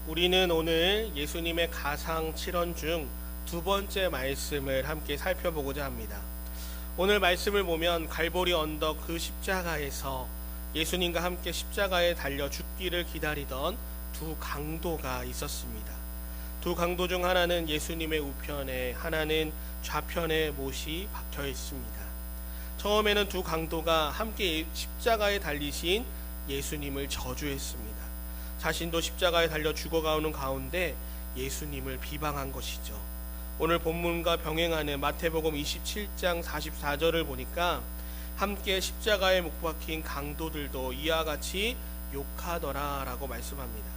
우리는 오늘 예수님의 가상 7원 중 두 번째 말씀을 함께 살펴보고자 합니다. 오늘 말씀을 보면 갈보리 언덕 그 십자가에서 예수님과 함께 십자가에 달려 죽기를 기다리던 두 강도가 있었습니다. 두 강도 중 하나는 예수님의 우편에, 하나는 좌편에 못이 박혀 있습니다. 처음에는 두 강도가 함께 십자가에 달리신 예수님을 저주했습니다. 자신도 십자가에 달려 죽어가는 가운데 예수님을 비방한 것이죠. 오늘 본문과 병행하는 마태복음 27장 44절을 보니까 함께 십자가에 못 박힌 강도들도 이와 같이 욕하더라 라고 말씀합니다.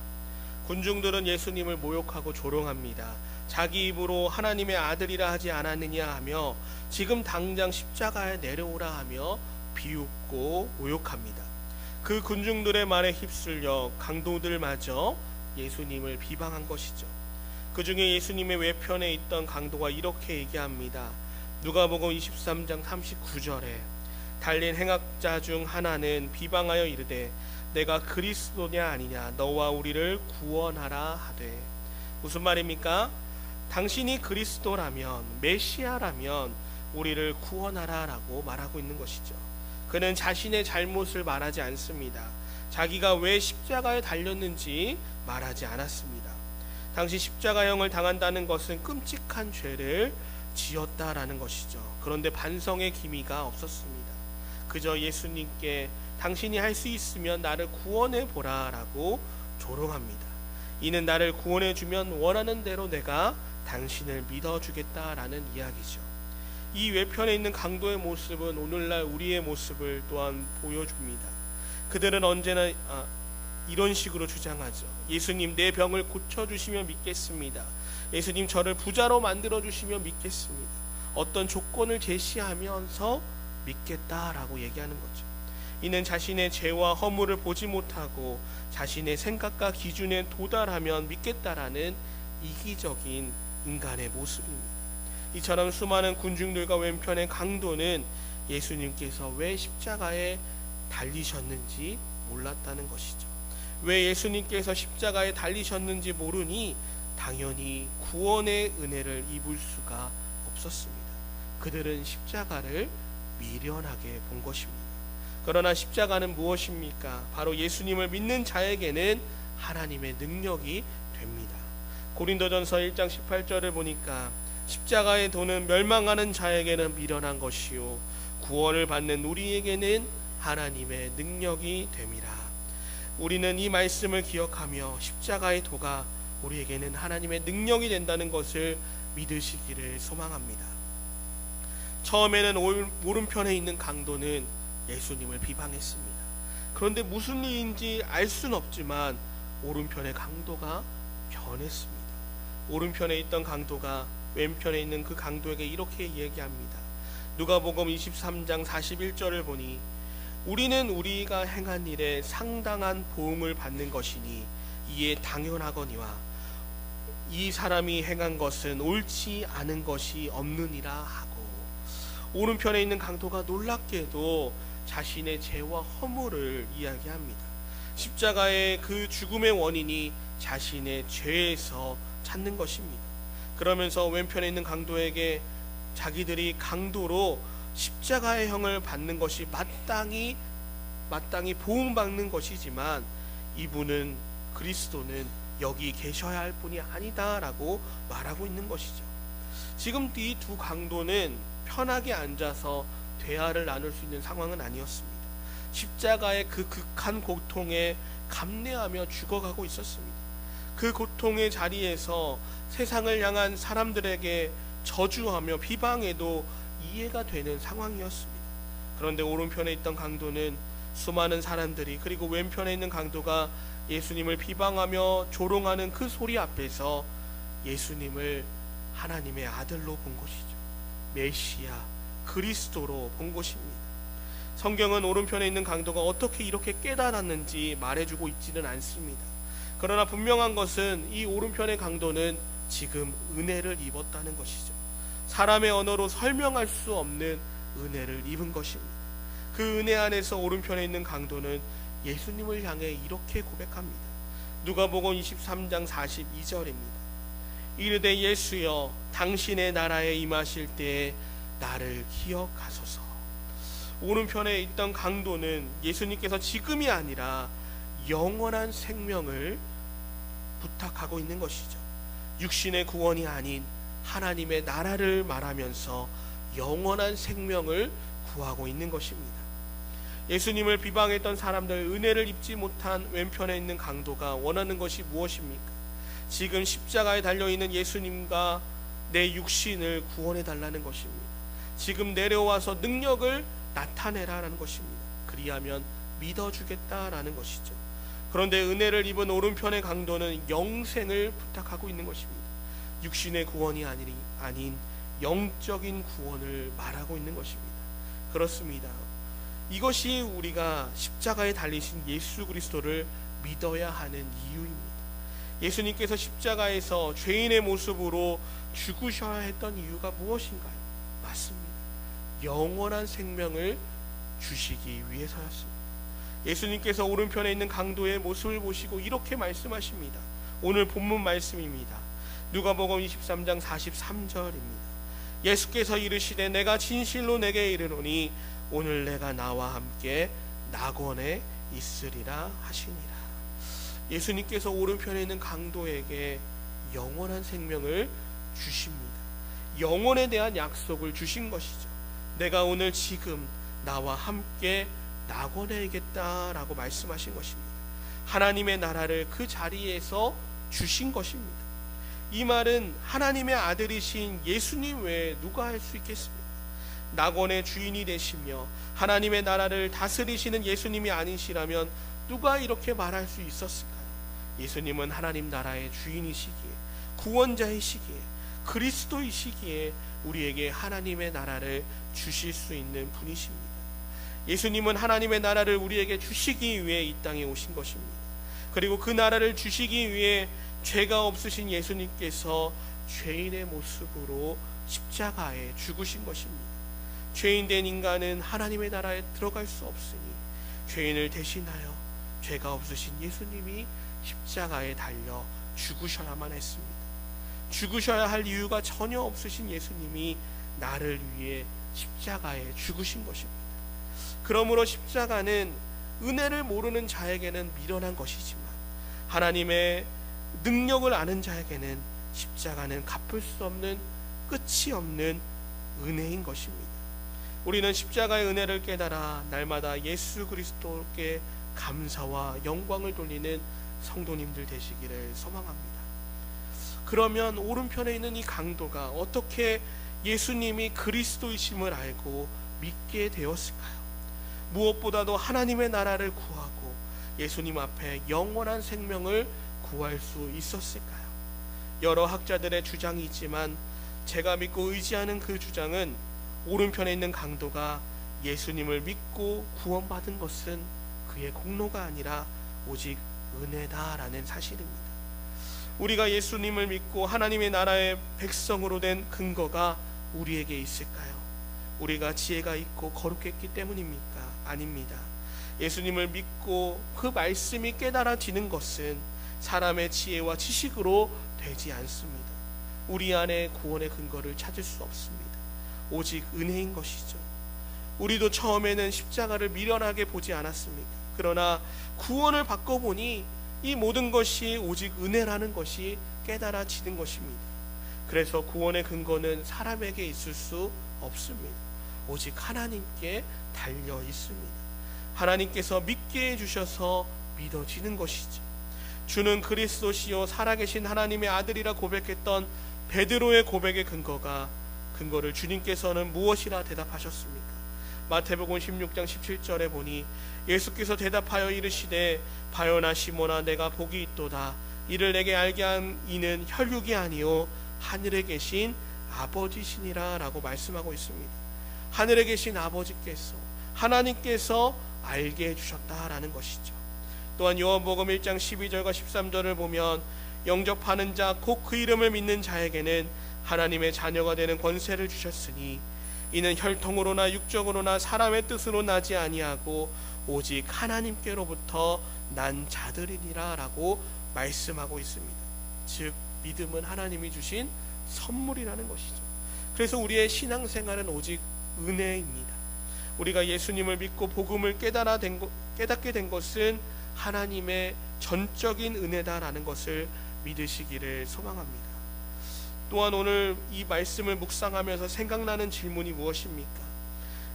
군중들은 예수님을 모욕하고 조롱합니다. 자기 입으로 하나님의 아들이라 하지 않았느냐 하며 지금 당장 십자가에 내려오라 하며 비웃고 모욕합니다. 그 군중들의 말에 휩쓸려 강도들마저 예수님을 비방한 것이죠. 그 중에 예수님의 외편에 있던 강도가 이렇게 얘기합니다. 누가복음 23장 39절에 달린 행악자 중 하나는 비방하여 이르되 내가 그리스도냐 아니냐 너와 우리를 구원하라 하되. 무슨 말입니까? 당신이 그리스도라면, 메시아라면 우리를 구원하라 라고 말하고 있는 것이죠. 그는 자신의 잘못을 말하지 않습니다. 자기가 왜 십자가에 달렸는지 말하지 않았습니다. 당시 십자가형을 당한다는 것은 끔찍한 죄를 지었다라는 것이죠. 그런데 반성의 기미가 없었습니다. 그저 예수님께 당신이 할 수 있으면 나를 구원해 보라 라고 조롱합니다. 이는 나를 구원해 주면 원하는 대로 내가 당신을 믿어주겠다라는 이야기죠. 이 외편에 있는 강도의 모습은 오늘날 우리의 모습을 또한 보여줍니다. 그들은 언제나 이런 식으로 주장하죠. 예수님 내 병을 고쳐주시면 믿겠습니다. 예수님 저를 부자로 만들어주시면 믿겠습니다. 어떤 조건을 제시하면서 믿겠다라고 얘기하는 거죠. 이는 자신의 죄와 허물을 보지 못하고 자신의 생각과 기준에 도달하면 믿겠다라는 이기적인 인간의 모습입니다. 이처럼 수많은 군중들과 왼편의 강도는 예수님께서 왜 십자가에 달리셨는지 몰랐다는 것이죠. 왜 예수님께서 십자가에 달리셨는지 모르니 당연히 구원의 은혜를 입을 수가 없었습니다. 그들은 십자가를 미련하게 본 것입니다. 그러나 십자가는 무엇입니까? 바로 예수님을 믿는 자에게는 하나님의 능력이 됩니다. 고린도전서 1장 18절을 보니까 십자가의 도는 멸망하는 자에게는 미련한 것이요 구원을 받는 우리에게는 하나님의 능력이 됨이라. 우리는 이 말씀을 기억하며 십자가의 도가 우리에게는 하나님의 능력이 된다는 것을 믿으시기를 소망합니다. 처음에는 오른편에 있는 강도는 예수님을 비방했습니다. 그런데 무슨 일인지 알 수는 없지만 오른편의 강도가 변했습니다. 오른편에 있던 강도가 왼편에 있는 그 강도에게 이렇게 얘기합니다. 누가복음 23장 41절을 보니 우리는 우리가 행한 일에 상당한 보응을 받는 것이니 이에 당연하거니와 이 사람이 행한 것은 옳지 않은 것이 없느니라 하고. 오른편에 있는 강도가 놀랍게도 자신의 죄와 허물을 이야기합니다. 십자가의 그 죽음의 원인이 자신의 죄에서 찾는 것입니다. 그러면서 왼편에 있는 강도에게 자기들이 강도로 십자가의 형을 받는 것이 마땅히 보응받는 것이지만 이분은 그리스도는 여기 계셔야 할 분이 아니다라고 말하고 있는 것이죠. 지금 이 두 강도는 편하게 앉아서 대화를 나눌 수 있는 상황은 아니었습니다. 십자가의 그 극한 고통에 감내하며 죽어가고 있었습니다. 그 고통의 자리에서 세상을 향한 사람들에게 저주하며 비방해도 이해가 되는 상황이었습니다. 그런데 오른편에 있던 강도는 수많은 사람들이 그리고 왼편에 있는 강도가 예수님을 비방하며 조롱하는 그 소리 앞에서 예수님을 하나님의 아들로 본 것이죠. 메시아 그리스도로 본 것입니다. 성경은 오른편에 있는 강도가 어떻게 이렇게 깨달았는지 말해주고 있지는 않습니다. 그러나 분명한 것은 이 오른편의 강도는 지금 은혜를 입었다는 것이죠. 사람의 언어로 설명할 수 없는 은혜를 입은 것입니다. 그 은혜 안에서 오른편에 있는 강도는 예수님을 향해 이렇게 고백합니다. 누가복음 23장 42절입니다. 이르되 예수여 당신의 나라에 임하실 때에 나를 기억하소서. 오른편에 있던 강도는 예수님께서 지금이 아니라 영원한 생명을 부탁하고 있는 것이죠. 육신의 구원이 아닌 하나님의 나라를 말하면서 영원한 생명을 구하고 있는 것입니다. 예수님을 비방했던 사람들, 은혜를 입지 못한 왼편에 있는 강도가 원하는 것이 무엇입니까? 지금 십자가에 달려있는 예수님과 내 육신을 구원해 달라는 것입니다. 지금 내려와서 능력을 나타내라라는 것입니다. 그리하면 믿어주겠다라는 것이죠. 그런데 은혜를 입은 오른편의 강도는 영생을 부탁하고 있는 것입니다. 육신의 구원이 아닌 영적인 구원을 말하고 있는 것입니다. 그렇습니다. 이것이 우리가 십자가에 달리신 예수 그리스도를 믿어야 하는 이유입니다. 예수님께서 십자가에서 죄인의 모습으로 죽으셔야 했던 이유가 무엇인가요? 맞습니다. 영원한 생명을 주시기 위해서였습니다. 예수님께서 오른편에 있는 강도의 모습을 보시고 이렇게 말씀하십니다. 오늘 본문 말씀입니다. 누가복음 23장 43절입니다. 예수께서 이르시되 내가 진실로 내게 이르노니 오늘 내가 나와 함께 낙원에 있으리라 하시니라. 예수님께서 오른편에 있는 강도에게 영원한 생명을 주십니다. 영혼에 대한 약속을 주신 것이죠. 내가 오늘 지금 나와 함께 낙원에 있겠다라고 말씀하신 것입니다. 하나님의 나라를 그 자리에서 주신 것입니다. 이 말은 하나님의 아들이신 예수님 외에 누가 할 수 있겠습니까? 낙원의 주인이 되시며 하나님의 나라를 다스리시는 예수님이 아니시라면 누가 이렇게 말할 수 있었을까요? 예수님은 하나님 나라의 주인이시기에, 구원자이시기에, 그리스도이시기에 우리에게 하나님의 나라를 주실 수 있는 분이십니다. 예수님은 하나님의 나라를 우리에게 주시기 위해 이 땅에 오신 것입니다. 그리고 그 나라를 주시기 위해 죄가 없으신 예수님께서 죄인의 모습으로 십자가에 죽으신 것입니다. 죄인된 인간은 하나님의 나라에 들어갈 수 없으니 죄인을 대신하여 죄가 없으신 예수님이 십자가에 달려 죽으셔야만 했습니다. 죽으셔야 할 이유가 전혀 없으신 예수님이 나를 위해 십자가에 죽으신 것입니다. 그러므로 십자가는 은혜를 모르는 자에게는 미련한 것이지만 하나님의 능력을 아는 자에게는 십자가는 갚을 수 없는, 끝이 없는 은혜인 것입니다. 우리는 십자가의 은혜를 깨달아 날마다 예수 그리스도께 감사와 영광을 돌리는 성도님들 되시기를 소망합니다. 그러면 오른편에 있는 이 강도가 어떻게 예수님이 그리스도이심을 알고 믿게 되었을까요? 무엇보다도 하나님의 나라를 구하고 예수님 앞에 영원한 생명을 구할 수 있었을까요? 여러 학자들의 주장이 있지만 제가 믿고 의지하는 그 주장은 오른편에 있는 강도가 예수님을 믿고 구원받은 것은 그의 공로가 아니라 오직 은혜다라는 사실입니다. 우리가 예수님을 믿고 하나님의 나라의 백성으로 된 근거가 우리에게 있을까요? 우리가 지혜가 있고 거룩했기 때문입니까? 아닙니다. 예수님을 믿고 그 말씀이 깨달아지는 것은 사람의 지혜와 지식으로 되지 않습니다. 우리 안에 구원의 근거를 찾을 수 없습니다. 오직 은혜인 것이죠. 우리도 처음에는 십자가를 미련하게 보지 않았습니까? 그러나 구원을 받고 보니 이 모든 것이 오직 은혜라는 것이 깨달아지는 것입니다. 그래서 구원의 근거는 사람에게 있을 수 없습니다. 오직 하나님께 달려 있습니다. 하나님께서 믿게 해주셔서 믿어지는 것이죠. 주는 그리스도시요 살아계신 하나님의 아들이라 고백했던 베드로의 고백의 근거를 주님께서는 무엇이라 대답하셨습니까? 마태복음 16장 17절에 보니 예수께서 대답하여 이르시되 바요나 시몬아 내가 복이 있도다. 이를 내게 알게 한 이는 혈육이 아니요 하늘에 계신 아버지시니라 라고 말씀하고 있습니다. 하늘에 계신 아버지께서, 하나님께서 알게 해주셨다라는 것이죠. 또한 요한복음 1장 12절과 13절을 보면 영접하는 자 곧 그 이름을 믿는 자에게는 하나님의 자녀가 되는 권세를 주셨으니 이는 혈통으로나 육적으로나 사람의 뜻으로 나지 아니하고 오직 하나님께로부터 난 자들이니라 라고 말씀하고 있습니다. 즉 믿음은 하나님이 주신 선물이라는 것이죠. 그래서 우리의 신앙생활은 오직 은혜입니다. 우리가 예수님을 믿고 복음을 깨닫게 된 것은 하나님의 전적인 은혜다라는 것을 믿으시기를 소망합니다. 또한 오늘 이 말씀을 묵상하면서 생각나는 질문이 무엇입니까?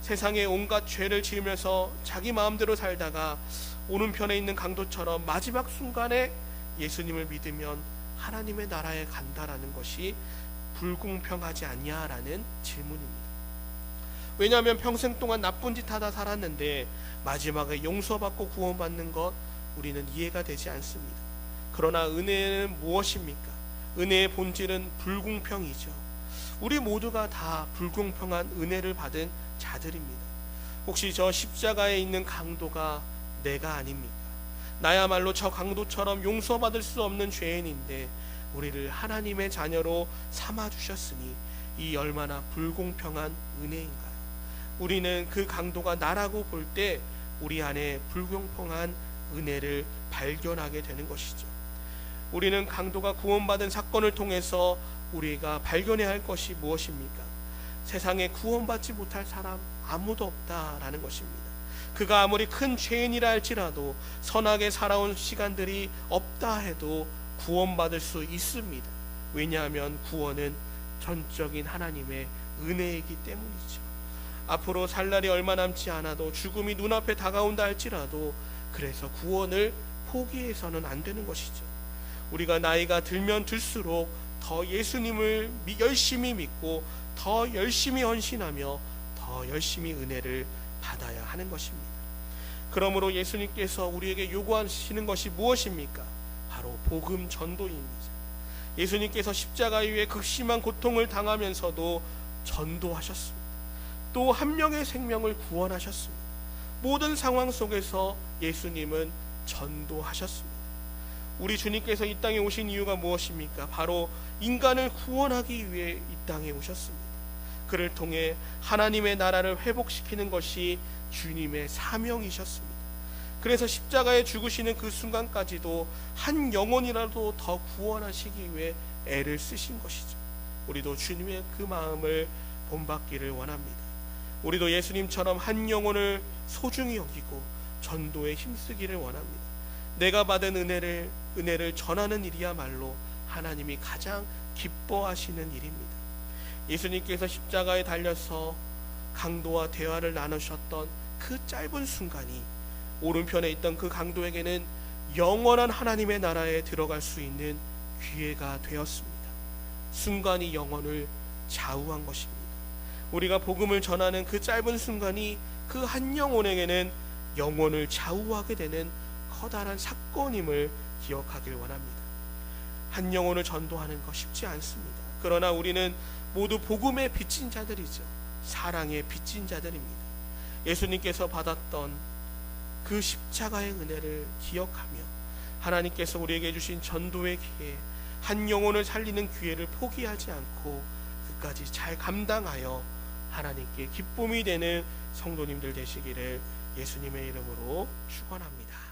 세상에 온갖 죄를 지으면서 자기 마음대로 살다가 오른편에 있는 강도처럼 마지막 순간에 예수님을 믿으면 하나님의 나라에 간다라는 것이 불공평하지 않냐라는 질문입니다. 왜냐하면 평생 동안 나쁜 짓 하다 살았는데 마지막에 용서받고 구원받는 것 우리는 이해가 되지 않습니다. 그러나 은혜는 무엇입니까? 은혜의 본질은 불공평이죠. 우리 모두가 다 불공평한 은혜를 받은 자들입니다. 혹시 저 십자가에 있는 강도가 내가 아닙니까? 나야말로 저 강도처럼 용서받을 수 없는 죄인인데 우리를 하나님의 자녀로 삼아주셨으니 이 얼마나 불공평한 은혜인가요? 우리는 그 강도가 나라고 볼 때 우리 안에 불공평한 은혜를 발견하게 되는 것이죠. 우리는 강도가 구원받은 사건을 통해서 우리가 발견해야 할 것이 무엇입니까? 세상에 구원받지 못할 사람 아무도 없다라는 것입니다. 그가 아무리 큰 죄인이라 할지라도 선하게 살아온 시간들이 없다 해도 구원받을 수 있습니다. 왜냐하면 구원은 전적인 하나님의 은혜이기 때문이죠. 앞으로 살 날이 얼마 남지 않아도 죽음이 눈앞에 다가온다 할지라도 그래서 구원을 포기해서는 안 되는 것이죠. 우리가 나이가 들면 들수록 더 예수님을 열심히 믿고 더 열심히 헌신하며 더 열심히 은혜를 받아야 하는 것입니다. 그러므로 예수님께서 우리에게 요구하시는 것이 무엇입니까? 바로 복음 전도입니다. 예수님께서 십자가 위에 극심한 고통을 당하면서도 전도하셨습니다. 또 한 명의 생명을 구원하셨습니다. 모든 상황 속에서 예수님은 전도하셨습니다. 우리 주님께서 이 땅에 오신 이유가 무엇입니까? 바로 인간을 구원하기 위해 이 땅에 오셨습니다. 그를 통해 하나님의 나라를 회복시키는 것이 주님의 사명이셨습니다. 그래서 십자가에 죽으시는 그 순간까지도 한 영혼이라도 더 구원하시기 위해 애를 쓰신 것이죠. 우리도 주님의 그 마음을 본받기를 원합니다. 우리도 예수님처럼 한 영혼을 소중히 여기고 전도에 힘쓰기를 원합니다. 내가 받은 은혜를 전하는 일이야말로 하나님이 가장 기뻐하시는 일입니다. 예수님께서 십자가에 달려서 강도와 대화를 나누셨던 그 짧은 순간이 오른편에 있던 그 강도에게는 영원한 하나님의 나라에 들어갈 수 있는 기회가 되었습니다. 순간이 영혼을 좌우한 것입니다. 우리가 복음을 전하는 그 짧은 순간이 그 한 영혼에게는 영혼을 좌우하게 되는 커다란 사건임을 기억하길 원합니다. 한 영혼을 전도하는 것 쉽지 않습니다. 그러나 우리는 모두 복음의 빚진 자들이죠. 사랑의 빚진 자들입니다. 예수님께서 받았던 그 십자가의 은혜를 기억하며 하나님께서 우리에게 주신 전도의 기회, 한 영혼을 살리는 기회를 포기하지 않고 끝까지 잘 감당하여 하나님께 기쁨이 되는 성도님들 되시기를 예수님의 이름으로 축원합니다.